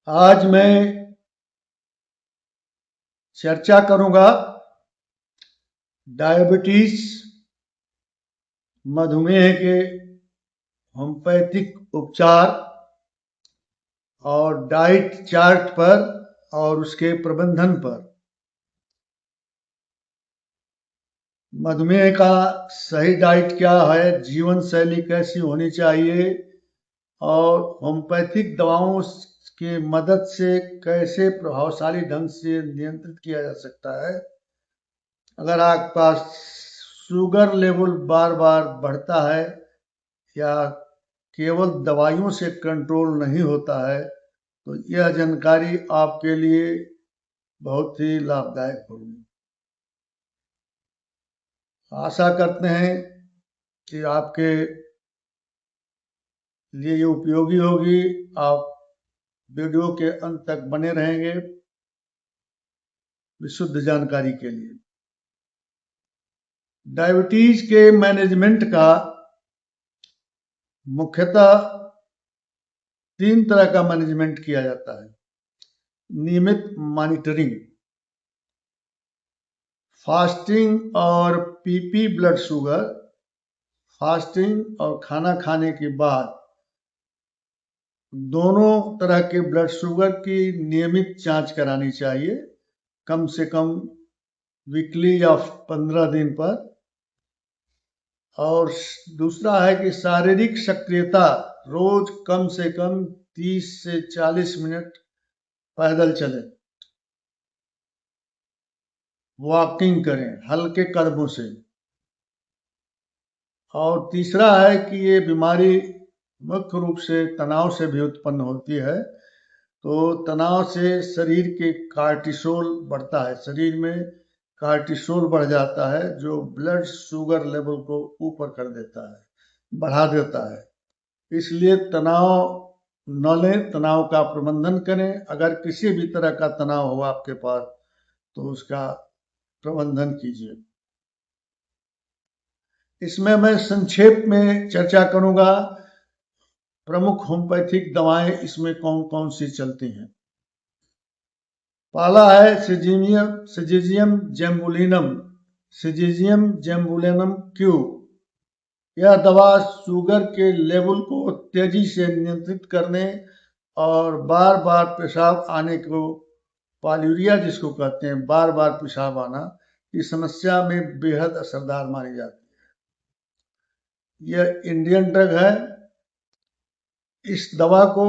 आज मैं चर्चा करूंगा डायबिटीज, मधुमेह के होम्योपैथिक उपचार और डाइट चार्ट पर और उसके प्रबंधन पर। मधुमेह का सही डाइट क्या है, जीवन शैली कैसी होनी चाहिए और होम्योपैथिक दवाओं की मदद से कैसे प्रभावशाली ढंग से नियंत्रित किया जा सकता है। अगर आपके पास शुगर लेवल बार बार बढ़ता है या केवल दवाइयों से कंट्रोल नहीं होता है तो यह जानकारी आपके लिए बहुत ही लाभदायक होगी। आशा करते हैं कि आपके लिए ये उपयोगी होगी। आप वीडियो के अंत तक बने रहेंगे विशुद्ध जानकारी के लिए। डायबिटीज के मैनेजमेंट का मुख्यतः 3 तरह का मैनेजमेंट किया जाता है। नियमित मॉनिटरिंग, फास्टिंग और पीपी ब्लड शुगर, फास्टिंग और खाना खाने के बाद दोनों तरह के ब्लड शुगर की नियमित जांच करानी चाहिए, कम से कम वीकली या 15 दिन पर। और दूसरा है कि शारीरिक सक्रियता, रोज कम से कम 30 से 40 मिनट पैदल चलें, वॉकिंग करें हल्के कदमों से। और तीसरा है कि ये बीमारी मुख्य रूप से तनाव से भी उत्पन्न होती है, तो तनाव से शरीर के कार्टिसोल बढ़ता है, शरीर में कार्टिसोल बढ़ जाता है जो ब्लड शुगर लेवल को ऊपर कर देता है, बढ़ा देता है। इसलिए तनाव न लें, तनाव का प्रबंधन करें। अगर किसी भी तरह का तनाव हो आपके पास तो उसका प्रबंधन कीजिए। इसमें मैं संक्षेप में चर्चा करूंगा प्रमुख होम्योपैथिक दवाएं इसमें कौन कौन सी चलती हैं। पहला है सिजीजियम जेम्बुलिनम, सिजीजियम जेम्बुलिनम क्यू। यह दवा शुगर के लेवल को तेजी से नियंत्रित करने और बार बार पेशाब आने को, पॉल्यूरिया जिसको कहते हैं, बार बार पेशाब आना, इस समस्या में बेहद असरदार मानी जाती है। यह इंडियन ड्रग है। इस दवा को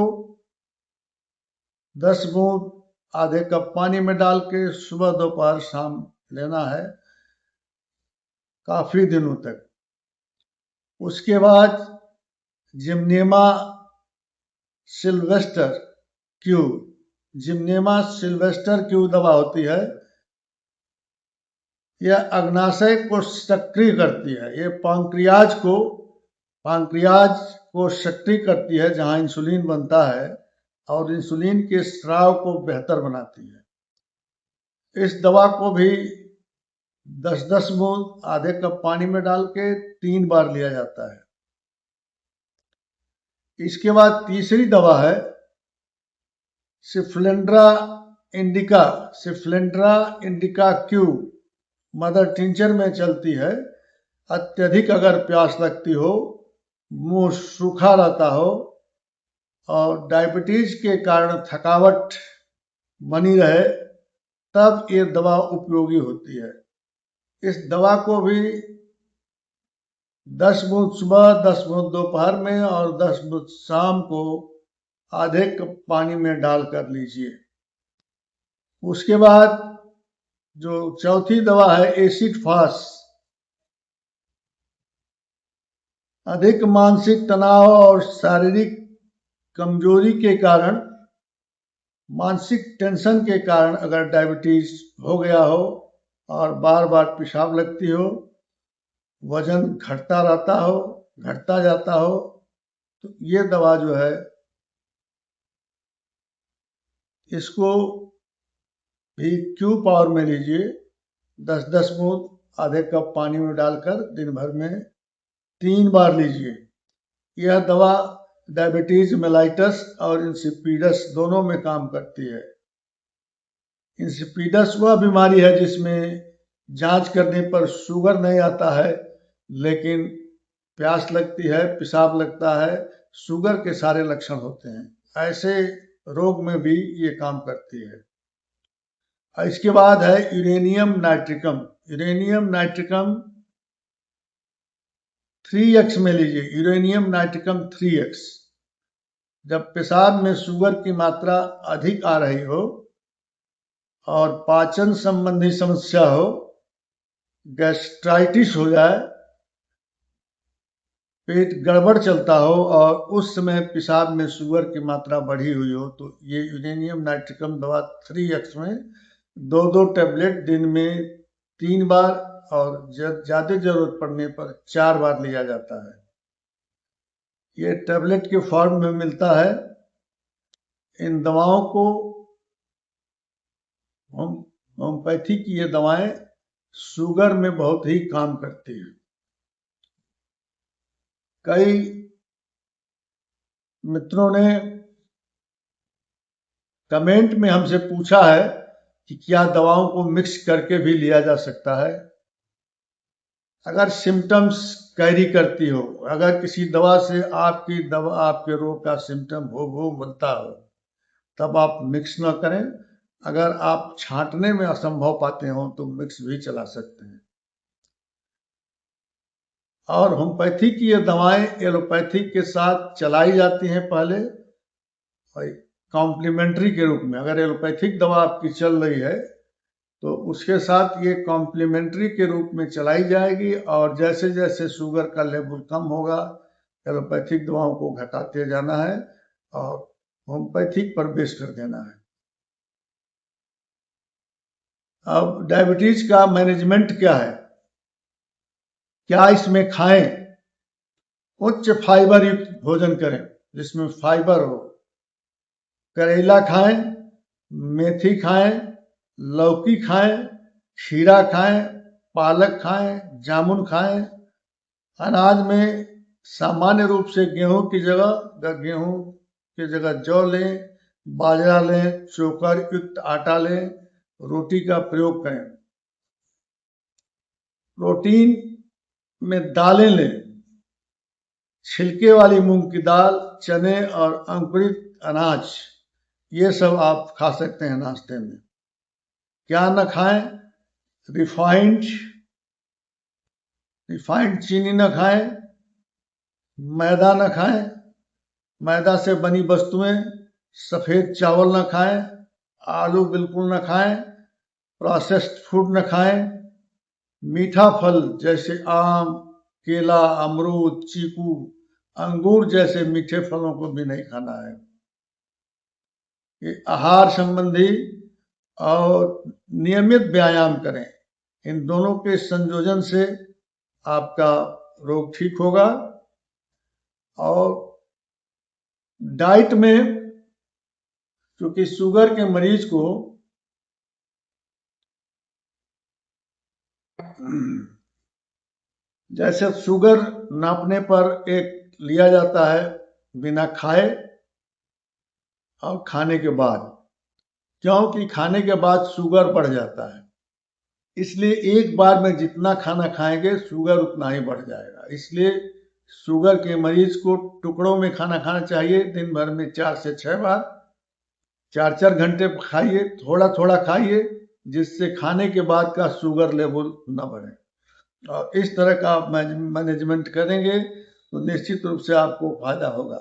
10 बूंद आधे कप पानी में डाल के सुबह दोपहर शाम लेना है, काफी दिनों तक। उसके बाद Gymnema Sylvester Q, Gymnema Sylvester Q दवा होती है। यह अग्नाशय को सक्रिय करती है, ये पांक्रियाज को सक्रिय करती है जहां इंसुलिन बनता है और इंसुलिन के स्राव को बेहतर बनाती है। इस दवा को भी 10-10 बूंद आधे कप पानी में डाल के 3 बार लिया जाता है। इसके बाद तीसरी दवा है cephalandra indica, cephalandra indica Q, mother tincture में चलती है। अत्यधिक अगर प्यास लगती हो, मुंह सूखा रहता हो और डायबिटीज के कारण थकावट बनी रहे, तब ये दवा उपयोगी होती है। इस दवा को भी 10 बूंद सुबह, 10 बूंद दोपहर में और 10 बूंद शाम को आधे कप पानी में डाल कर लीजिए। उसके बाद जो चौथी दवा है एसिड फास, अधिक मानसिक तनाव और शारीरिक कमजोरी के कारण, मानसिक टेंशन के कारण अगर डायबिटीज हो गया हो और बार बार पेशाब लगती हो, वजन घटता रहता हो, घटता जाता हो, तो ये दवा जो है इसको भी क्यू पावर में लीजिए। 10-10 बूंद आधे कप पानी में डालकर दिन भर में 3 बार लीजिए। यह दवा डायबिटीज मेलाइटस और इंसिपिडस दोनों में काम करती है। इंसिपिडस वह बीमारी है जिसमें जांच करने पर शुगर नहीं आता है, लेकिन प्यास लगती है, पेशाब लगता है, शुगर के सारे लक्षण होते हैं। ऐसे रोग में भी ये काम करती है। इसके बाद है uranium nitricum. Uranium nitricum 3x में लीजिए, यूरेनियम नाइट्रिकम 3x। जब पेशाब में शुगर की मात्रा अधिक आ रही हो और पाचन संबंधी समस्या हो, गैस्ट्राइटिस हो जाए, पेट गड़बड़ चलता हो और उस समय पेशाब में शुगर की मात्रा बढ़ी हुई हो, तो ये यूरेनियम नाइट्रिकम दवा 3x में 2-2 टैबलेट दिन में 3 बार और ज़्यादा जरूरत पड़ने पर 4 बार लिया जाता है। ये टैबलेट के फॉर्म में मिलता है। इन दवाओं को होम्योपैथी की ये दवाएं शुगर में बहुत ही काम करती हैं। कई मित्रों ने कमेंट में हमसे पूछा है कि क्या दवाओं को मिक्स करके भी लिया जा सकता है। अगर सिम्टम्स कैरी करती हो, अगर किसी दवा से आपके रोग का सिम्टम हो बनता हो, तब आप मिक्स ना करें। अगर आप छांटने में असंभव पाते हो तो मिक्स भी चला सकते हैं। और होम्योपैथी की ये दवाएं एलोपैथी के साथ चलाई जाती हैं पहले कॉम्प्लीमेंट्री के रूप में। अगर एलोपैथिक दवा आपकी चल रही है तो उसके साथ ये कॉम्प्लीमेंट्री के रूप में चलाई जाएगी, और जैसे जैसे शुगर का लेवल कम होगा एलोपैथिक दवाओं को घटाते जाना है और होम्योपैथिक पर बेस कर देना है। अब डायबिटीज का मैनेजमेंट क्या है, क्या इसमें खाएं? उच्च फाइबर युक्त भोजन करें जिसमें फाइबर हो। करेला खाएं, मेथी खाएं, लौकी खाएं, खीरा खाएं, पालक खाएं, जामुन खाएं। अनाज में सामान्य रूप से गेहूं की जगह जौ लें, बाजरा लें, चोकर युक्त आटा लें, रोटी का प्रयोग करें। प्रोटीन में दालें लें, छिलके वाली मूंग की दाल, चने और अंकुरित अनाज, ये सब आप खा सकते हैं नाश्ते में। क्या न खाएं? रिफाइंड चीनी न खाएं, मैदा न खाएं, मैदा से बनी वस्तुएं, सफ़ेद चावल न खाएं, आलू बिल्कुल न खाएं, प्रोसेस्ड फूड न खाएं, मीठा फल जैसे आम, केला, अमरूद, चीकू, अंगूर जैसे मीठे फलों को भी नहीं खाना है। ये आहार संबंधी और नियमित व्यायाम करें। इन दोनों के संयोजन से आपका रोग ठीक होगा। और डाइट में क्योंकि शुगर के मरीज को जैसे शुगर नापने पर एक लिया जाता है बिना खाए और खाने के बाद, क्योंकि खाने के बाद शुगर बढ़ जाता है, इसलिए एक बार में जितना खाना खाएंगे शुगर उतना ही बढ़ जाएगा। इसलिए शुगर के मरीज को टुकड़ों में खाना खाना चाहिए। दिन भर में 4 से 6 बार, 4-4 घंटे खाइए, थोड़ा थोड़ा खाइए, जिससे खाने के बाद का शुगर लेवल न बढ़े। और इस तरह का आप मैनेजमेंट करेंगे तो निश्चित रूप से आपको फायदा होगा।